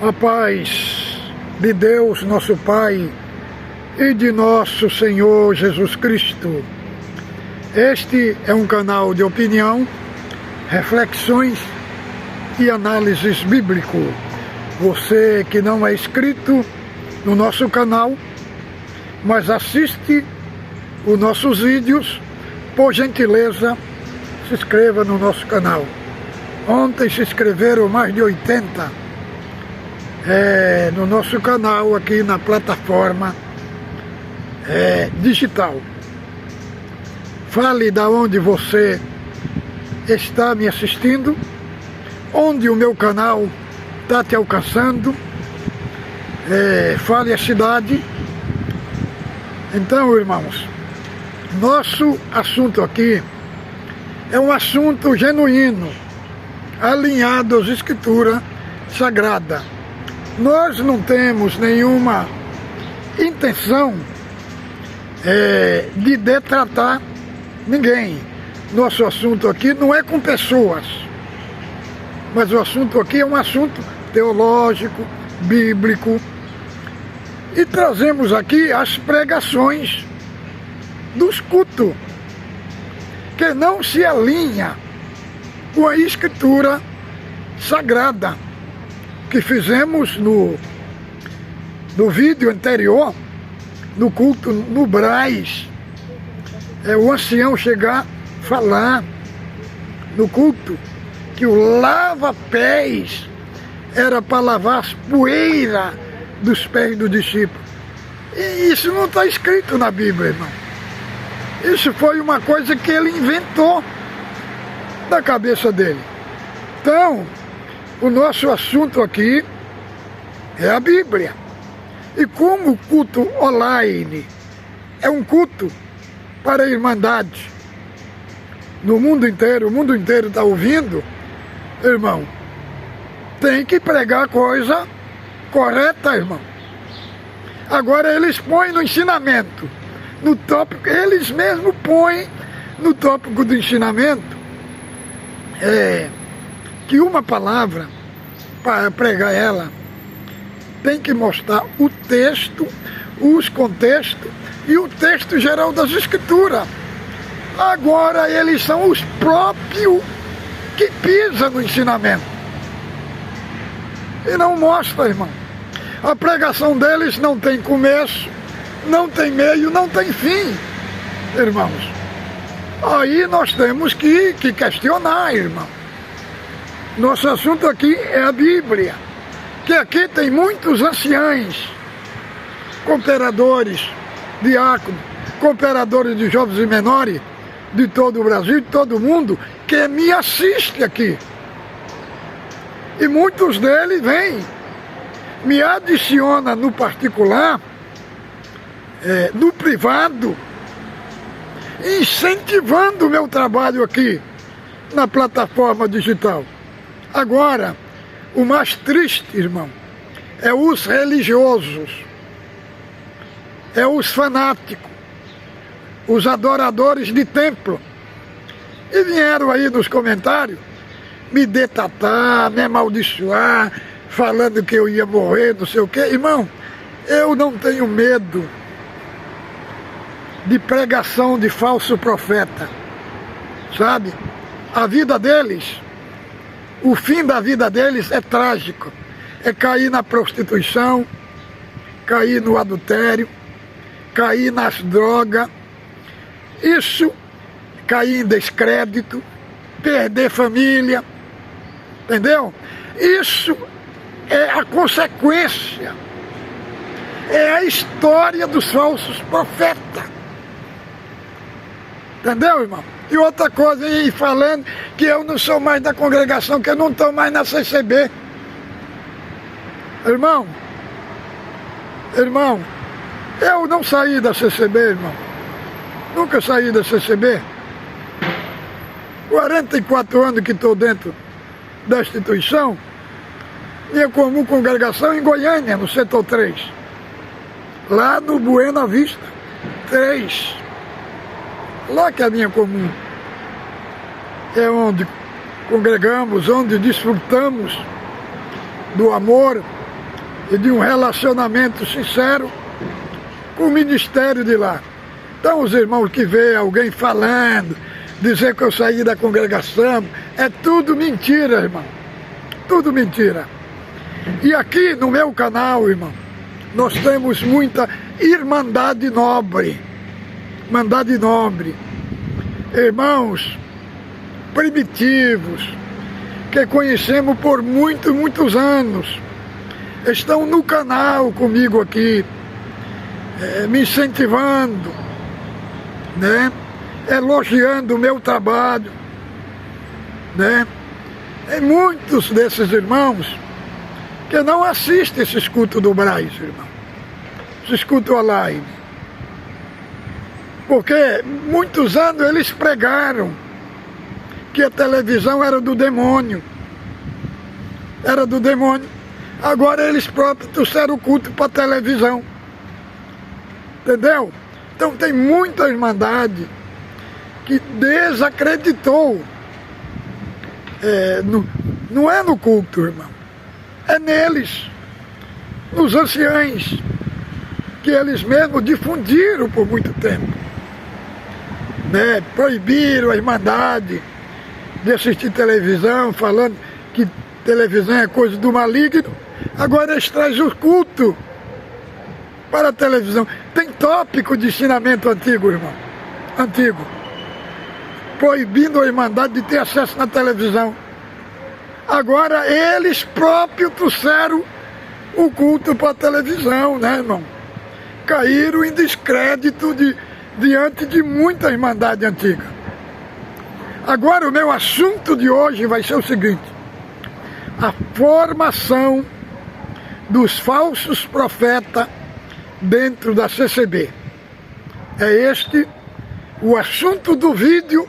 A paz de Deus, nosso Pai, e de nosso Senhor Jesus Cristo. Este é um canal de opinião, reflexões e análises bíblico. Você que não é inscrito no nosso canal, mas assiste os nossos vídeos, por gentileza, se inscreva no nosso canal. Ontem se inscreveram mais de 80 no nosso canal aqui na plataforma digital. Fale da onde você está me assistindo, onde o meu canal está te alcançando, fale a cidade. Então, irmãos, nosso assunto aqui é um assunto genuíno, alinhado às Escrituras Sagradas. Nós não temos nenhuma intenção de detratar ninguém. Nosso assunto aqui não é com pessoas, mas o assunto aqui é um assunto teológico, bíblico, e trazemos aqui as pregações dos cultos, que não se alinha com a Escritura Sagrada, que fizemos no vídeo anterior, no culto no Brás. O ancião chegar a falar no culto que o lava-pés era para lavar as poeiras dos pés do discípulo. E isso não está escrito na Bíblia, irmão. Isso foi uma coisa que ele inventou da cabeça dele. Então, o nosso assunto aqui é a Bíblia. E como o culto online é um culto para a Irmandade no mundo inteiro, o mundo inteiro está ouvindo, irmão, tem que pregar coisa correta, irmão. Agora eles põem no ensinamento, no tópico, eles mesmos põem no tópico do ensinamento, que uma palavra, para pregar ela, tem que mostrar o texto, os contextos e o texto geral das Escrituras. Agora eles são os próprios que pisam no ensinamento. E não mostra, irmão. A pregação deles não tem começo, não tem meio, não tem fim, irmãos. Aí nós temos que questionar, irmão. Nosso assunto aqui é a Bíblia, que aqui tem muitos anciães, cooperadores, diáconos, cooperadores de jovens e menores de todo o Brasil, de todo o mundo, que me assiste aqui. E muitos deles vêm, me adiciona no particular, no privado, incentivando o meu trabalho aqui na plataforma digital. Agora, o mais triste, irmão, é os religiosos, é os fanáticos, os adoradores de templo. E vieram aí nos comentários me detatar, me amaldiçoar, falando que eu ia morrer, não sei o quê. Irmão, eu não tenho medo de pregação de falso profeta, sabe? A vida deles, o fim da vida deles é trágico. É cair na prostituição, cair no adultério, cair nas drogas, isso, cair em descrédito, perder família, entendeu? Isso é a consequência, é a história dos falsos profetas. Entendeu, irmão? E outra coisa, aí falando que eu não sou mais da congregação, que eu não estou mais na CCB. Irmão, eu não saí da CCB, irmão. Nunca saí da CCB. 44 anos que estou dentro da instituição. Minha comum congregação em Goiânia, no setor 3. Lá no Buena Vista 3. Lá que é a minha comum. É onde congregamos, onde desfrutamos do amor, e de um relacionamento sincero com o ministério de lá. Então os irmãos que vê alguém falando, dizer que eu saí da congregação, é tudo mentira, irmão. Tudo mentira. E aqui no meu canal, irmão, nós temos muita irmandade nobre. Irmandade nobre. Irmãos primitivos, que conhecemos por muitos anos, estão no canal comigo aqui, me incentivando, né? Elogiando o meu trabalho, né? Tem muitos desses irmãos que não assistem esses cultos do Braz, irmão. Esses cultos online. Porque muitos anos eles pregaram que a televisão era do demônio. Era do demônio. Agora eles próprios trouxeram o culto para a televisão. Entendeu? Então tem muita irmandade que desacreditou. Não é no culto, irmão. É neles. Nos anciães. Que eles mesmos difundiram por muito tempo. Né? Proibiram a irmandade de assistir televisão, falando que televisão é coisa do maligno. Agora eles trazem o culto para a televisão. Tem tópico de ensinamento antigo, irmão. Antigo. Proibindo a irmandade de ter acesso na televisão. Agora eles próprios trouxeram o culto para a televisão, né, irmão? Caíram em descrédito diante de muita irmandade antiga. Agora o meu assunto de hoje vai ser o seguinte: a formação dos falsos profetas dentro da CCB. É este o assunto do vídeo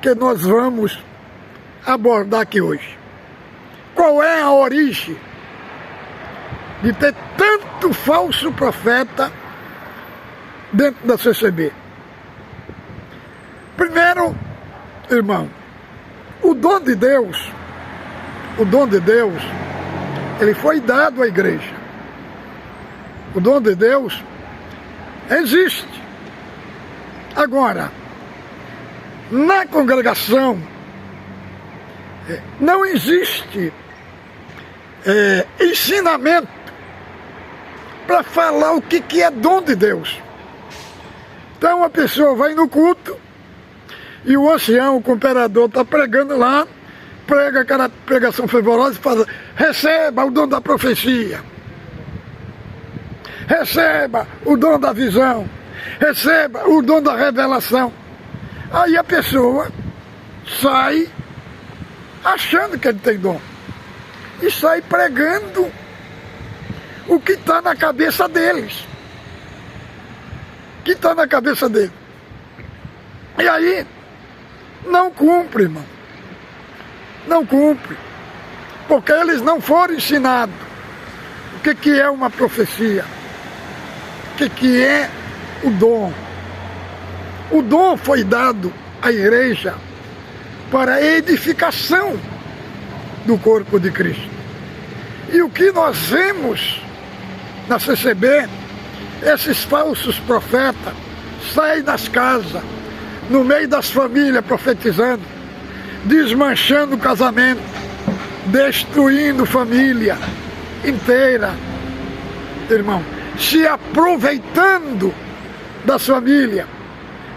que nós vamos abordar aqui hoje. Qual é a origem de ter tanto falso profeta dentro da CCB? Primeiro, irmão, o dom de Deus, ele foi dado à igreja. O dom de Deus existe. Agora, na congregação, não existe ensinamento para falar o que é dom de Deus. Então a pessoa vai no culto e o ancião, o cooperador, está pregando lá, prega aquela pregação fervorosa e fala: receba o dom da profecia, receba o dom da visão, receba o dom da revelação. Aí a pessoa sai achando que ele tem dom e sai pregando o que está na cabeça deles. O que está na cabeça dele. E aí não cumpre, irmão. Não cumpre. Porque eles não foram ensinados o que é uma profecia. O que é o dom. O dom foi dado à igreja para a edificação do corpo de Cristo. E o que nós vemos na CCB, esses falsos profetas saem das casas, no meio das famílias profetizando, desmanchando o casamento, destruindo família inteira, irmão, se aproveitando das famílias,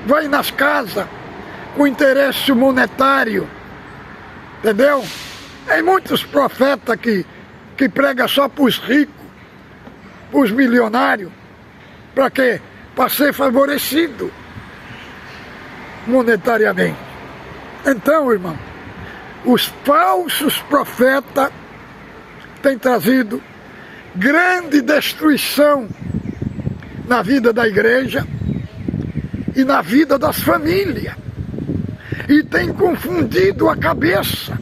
vai nas casas com interesse monetário, entendeu? Tem muitos profetas que pregam só para os ricos, para os milionários. Para quê? Para ser favorecido monetariamente. Então, irmão, os falsos profetas têm trazido grande destruição na vida da igreja e na vida das famílias. E tem confundido a cabeça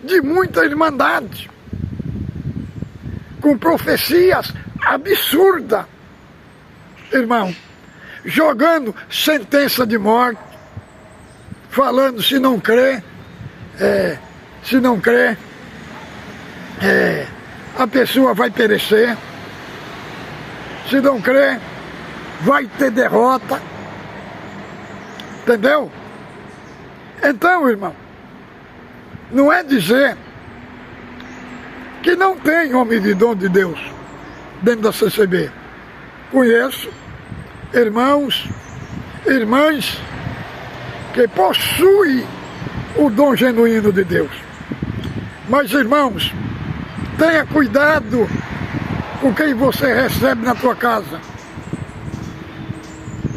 de muita irmandade com profecias absurdas, irmão, jogando sentença de morte, falando se não crê, a pessoa vai perecer. Se não crer, vai ter derrota. Entendeu? Então, irmão, não é dizer que não tem homem de dom de Deus dentro da CCB. Conheço irmãos, irmãs que possuem o dom genuíno de Deus. Mas, irmãos, tenha cuidado com quem você recebe na tua casa.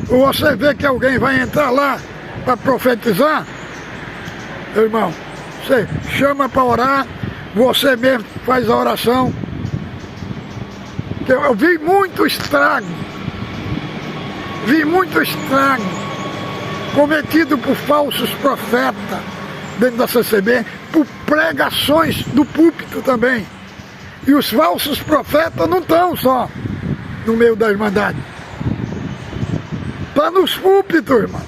Ou você vê que alguém vai entrar lá para profetizar, irmão, você chama para orar, você mesmo faz a oração. Eu vi muito estrago cometido por falsos profetas dentro da CCB, por pregações do púlpito também. E os falsos profetas não estão só no meio da Irmandade. Está nos púlpitos, irmão.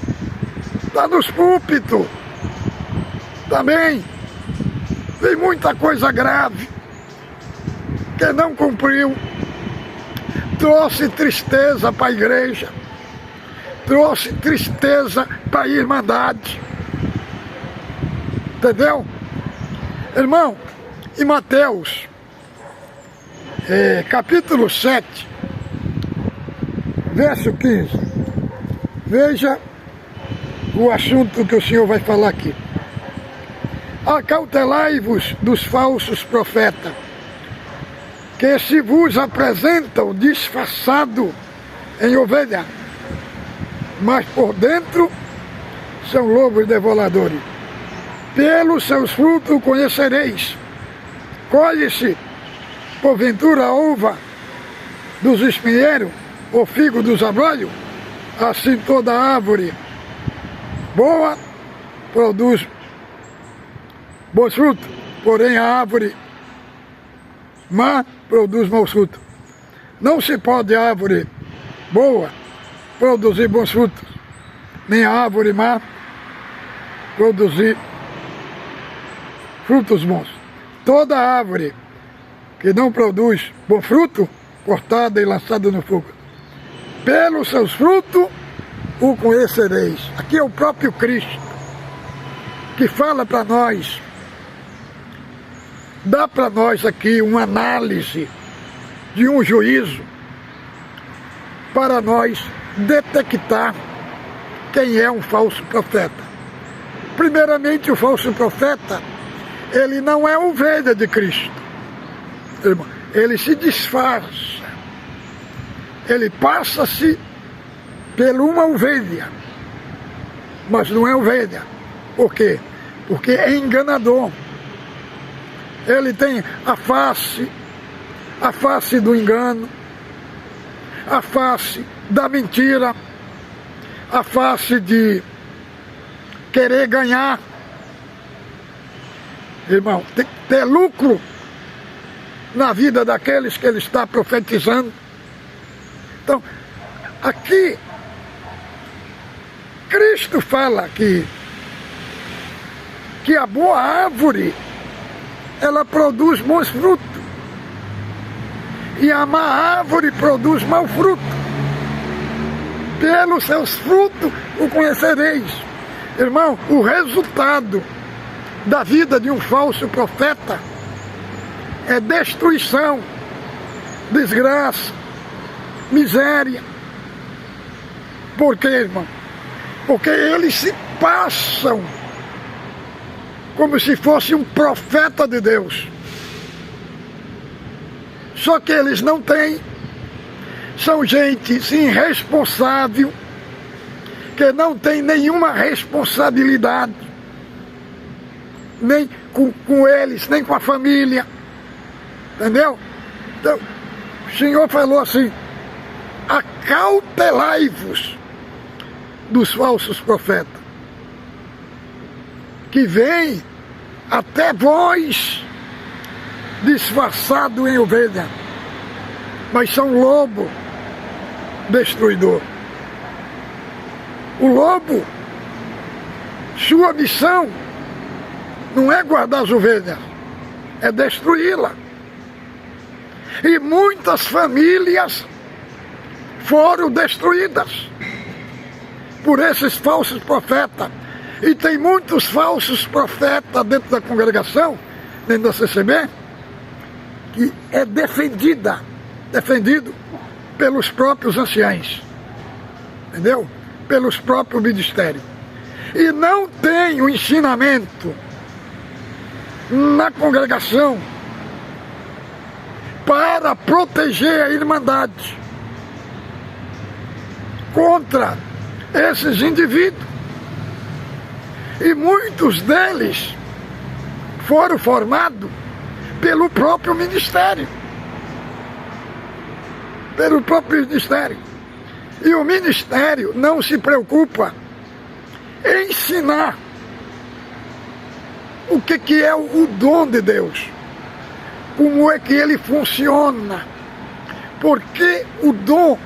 Está nos púlpitos. Também tem muita coisa grave que não cumpriu. Trouxe tristeza para a igreja. Trouxe tristeza para a Irmandade. Entendeu? Irmão, em Mateus, capítulo 7, verso 15, veja o assunto que o Senhor vai falar aqui. Acautelai-vos dos falsos profetas, que se vos apresentam disfarçado em ovelha, mas por dentro são lobos devoradores. Pelos seus frutos conhecereis. Colhe-se, porventura, a uva dos espinheiros, ou figo dos abrolhos? Assim toda árvore boa produz bons frutos, porém a árvore má produz maus frutos. Não se pode a árvore boa produzir bons frutos, nem a árvore má produzir frutos bons. Toda árvore que não produz bom fruto, cortada e lançada no fogo. Pelos seus frutos o conhecereis. Aqui é o próprio Cristo que fala para nós, dá para nós aqui uma análise de um juízo para nós detectar quem é um falso profeta. Primeiramente, o falso profeta, ele não é ovelha de Cristo, irmão. Ele se disfarça, ele passa-se por uma ovelha, mas não é ovelha. Por quê? Porque é enganador. Ele tem a face do engano, a face da mentira, a face de querer ganhar. Irmão, tem que ter lucro na vida daqueles que ele está profetizando. Então, aqui, Cristo fala que a boa árvore, ela produz bons frutos, e a má árvore produz mau fruto. Pelos seus frutos o conhecereis. Irmão, o resultado da vida de um falso profeta é destruição, desgraça, miséria. Por quê, irmão? Porque eles se passam como se fosse um profeta de Deus. Só que eles não têm. São gente irresponsável, que não tem nenhuma responsabilidade, nem com eles, nem com a família. Entendeu? Então, o Senhor falou assim: acautelai-vos dos falsos profetas, que vêm até vós disfarçado em ovelha, mas são lobo destruidor. O lobo, sua missão não é guardar as ovelhas, é destruí-la. E muitas famílias foram destruídas por esses falsos profetas. E tem muitos falsos profetas dentro da congregação, dentro da CCB, que é defendido pelos próprios anciães, entendeu? Pelos próprios ministérios. E não tem o ensinamento na congregação para proteger a irmandade contra esses indivíduos. E muitos deles foram formados pelo próprio ministério. Pelo próprio ministério. E o ministério não se preocupa em ensinar o que é o dom de Deus. Como é que ele funciona. Porque o dom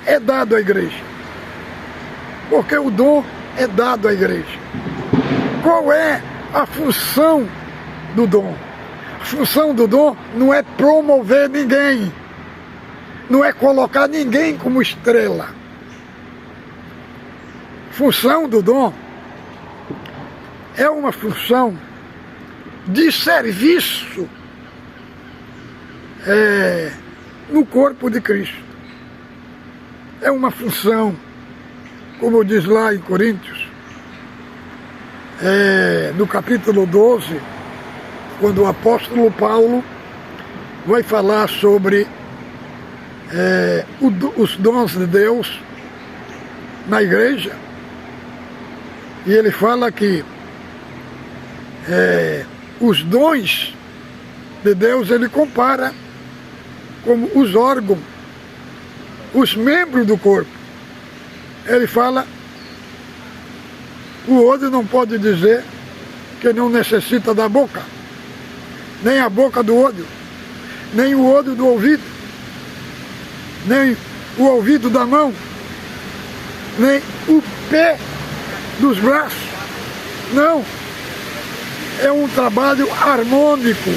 é dado à igreja. Porque o dom é dado à igreja. Qual é a função do dom? A função do dom não é promover ninguém. Não é colocar ninguém como estrela. A função do dom é uma função de serviço no corpo de Cristo. É uma função, como diz lá em Coríntios, no capítulo 12, quando o apóstolo Paulo vai falar sobre os dons de Deus na igreja, e ele fala que os dons de Deus ele compara como os órgãos, os membros do corpo. Ele fala, o olho não pode dizer que não necessita da boca, nem a boca do olho, nem o olho do ouvido, nem o ouvido da mão, nem o pé dos braços. Não, é um trabalho harmônico,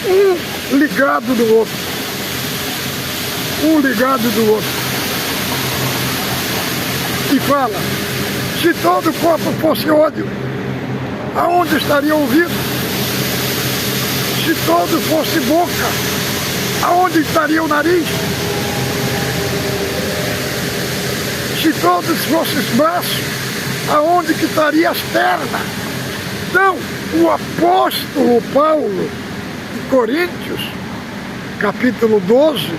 um ligado do outro, um ligado do outro. E fala, se todo o corpo fosse olho, aonde estaria o ouvido? Se todo fosse boca, aonde estaria o nariz? Se todos fossem braços, aonde que estaria as pernas? Então, o apóstolo Paulo, em Coríntios, capítulo 12,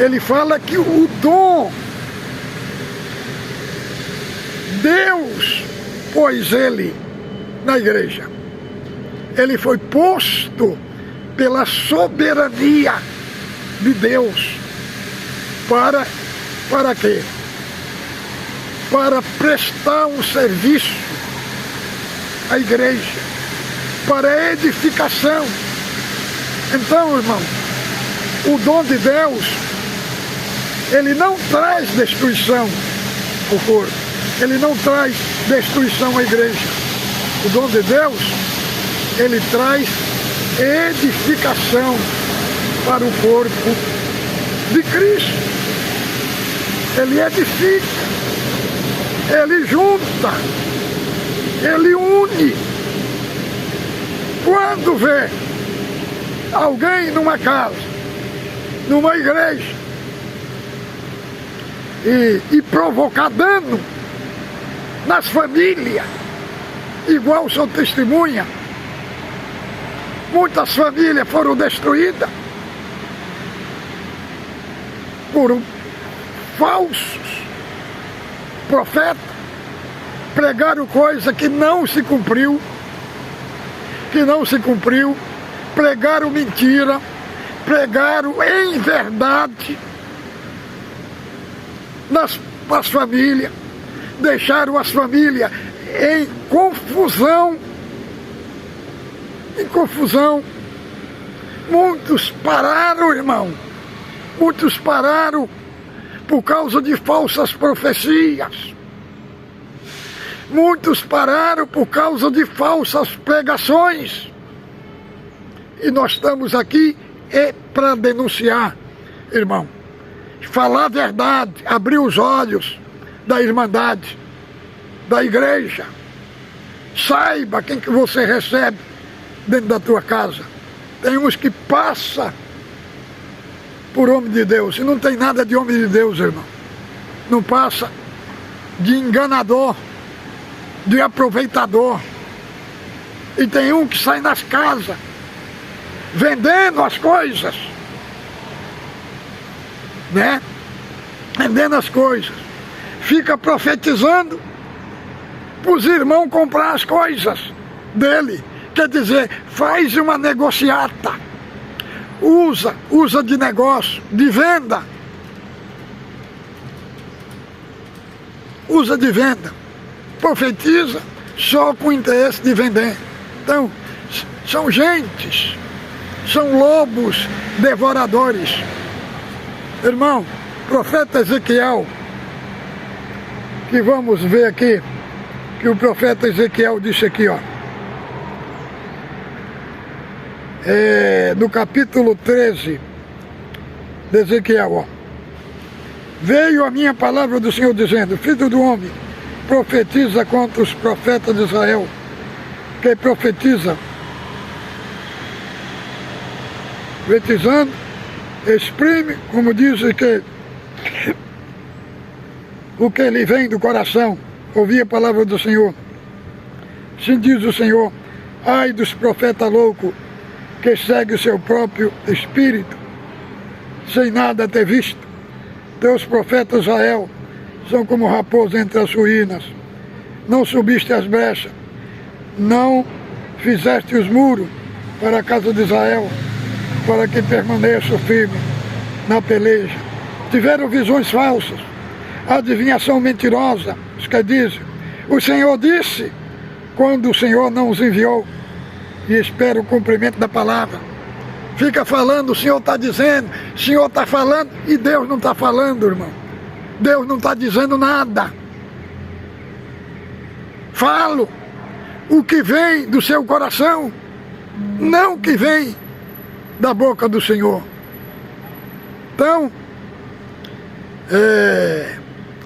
ele fala que o dom, Deus pôs ele na igreja. Ele foi posto pela soberania de Deus. Para quê? Para prestar um serviço à igreja, para edificação. Então, irmão, o dom de Deus, ele não traz destruição ao corpo, ele não traz destruição à igreja. O dom de Deus, ele traz edificação para o corpo de Cristo. Ele edifica, ele junta, ele une. Quando vê alguém numa casa, numa igreja, e provocar dano nas famílias, igual são testemunha, muitas famílias foram destruídas por falsos profetas, pregaram coisa que não se cumpriu, pregaram mentira, pregaram em verdade nas famílias, deixaram as famílias em confusão. Muitos pararam, irmão. Muitos pararam por causa de falsas profecias. Muitos pararam por causa de falsas pregações. E nós estamos aqui para denunciar, irmão. Falar a verdade, abrir os olhos da irmandade, da igreja. Saiba quem que você recebe dentro da tua casa. Tem uns que passa por homem de Deus, e não tem nada de homem de Deus, irmão. Não passa de enganador, de aproveitador. E tem um que sai nas casas, vendendo as coisas, né? Vendendo as coisas. Fica profetizando para os irmãos comprar as coisas dele. Quer dizer, faz uma negociata. Usa de negócio, de venda. Usa de venda. Profetiza só com o interesse de vender. Então, são gentes, são lobos devoradores. Irmão, profeta Ezequiel, que vamos ver aqui, que o profeta Ezequiel disse aqui, ó. No capítulo 13 de Ezequiel, ó. Veio a minha palavra do Senhor dizendo: filho do homem, profetiza contra os profetas de Israel, que profetizam, profetizando, exprime, como dizem, que o que lhe vem do coração. Ouvi a palavra do Senhor. Assim diz o Senhor: ai dos profetas loucos, que segue o seu próprio espírito, sem nada ter visto. Teus profetas Israel são como raposa entre as ruínas. Não subiste as brechas, não fizeste os muros para a casa de Israel, para que permaneça firme na peleja. Tiveram visões falsas, adivinhação mentirosa, os que dizem: o Senhor disse, quando o Senhor não os enviou, e espera o cumprimento da palavra. Fica falando, o Senhor está dizendo, o Senhor está falando, e Deus não está falando, irmão. Deus não está dizendo nada. Falo o que vem do seu coração, não o que vem da boca do Senhor. Então,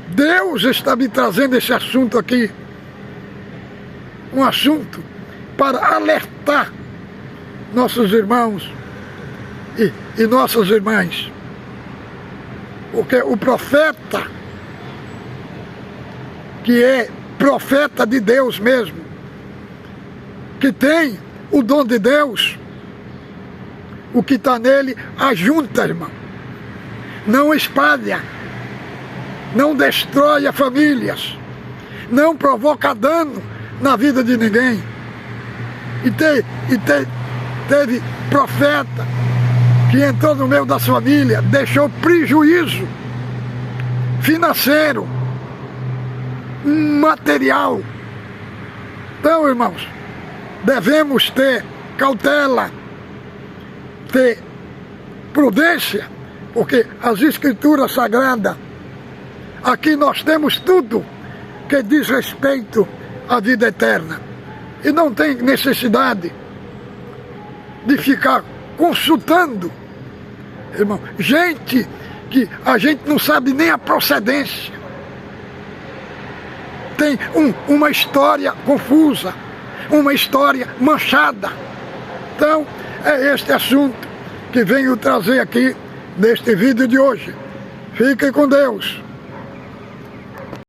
Deus está me trazendo esse assunto aqui, um assunto para alertar nossos irmãos e nossas irmãs. Porque o profeta, que é profeta de Deus mesmo, que tem o dom de Deus, o que está nele ajunta, irmão. Não espalha, não destrói as famílias, não provoca dano na vida de ninguém. Teve profeta que entrou no meio das famílias, deixou prejuízo financeiro, material. Então, irmãos, devemos ter cautela, ter prudência, porque as Escrituras Sagradas, aqui nós temos tudo que diz respeito à vida eterna. E não tem necessidade de ficar consultando, irmão, gente que a gente não sabe nem a procedência. Tem uma história confusa, uma história manchada. Então, é este assunto que venho trazer aqui neste vídeo de hoje. Fiquem com Deus.